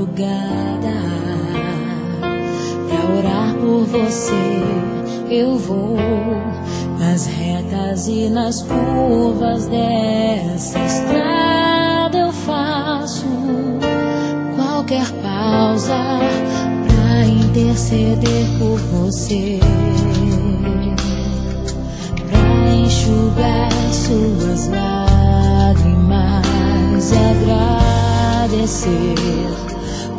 madrugada pra orar por você. Eu vou nas retas e nas curvas dessa estrada. Eu faço qualquer pausa pra interceder por você, pra enxugar suas lágrimas e agradecer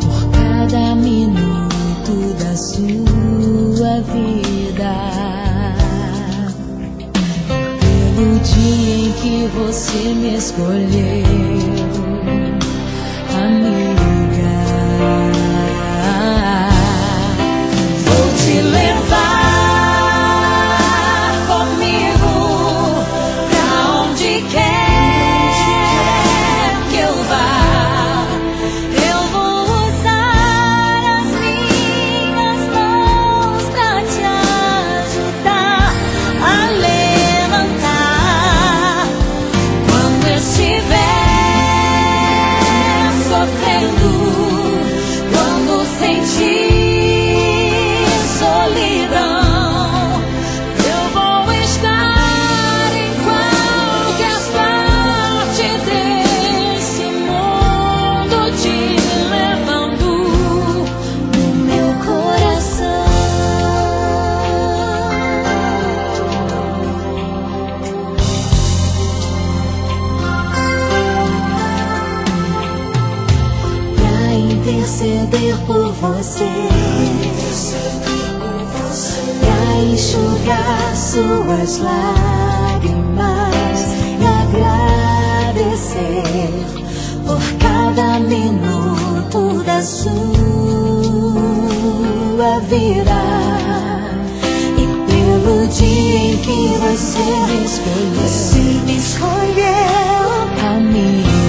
por cada minuto da sua vida, pelo dia em que você me escolheu, amiga. Vou te levar comigo pra onde quer que eu vá. Eu vou usar as minhas mãos pra te ajudar a levantar quando estiver sofrendo, quando sentir solidão. Eu vou estar em qualquer parte desse mundo, te levando no meu coração. Pra interceder por você, pra enxugar suas lágrimas e agradecer por cada minuto da sua vida, e pelo dia em que você me escolheu, amiga.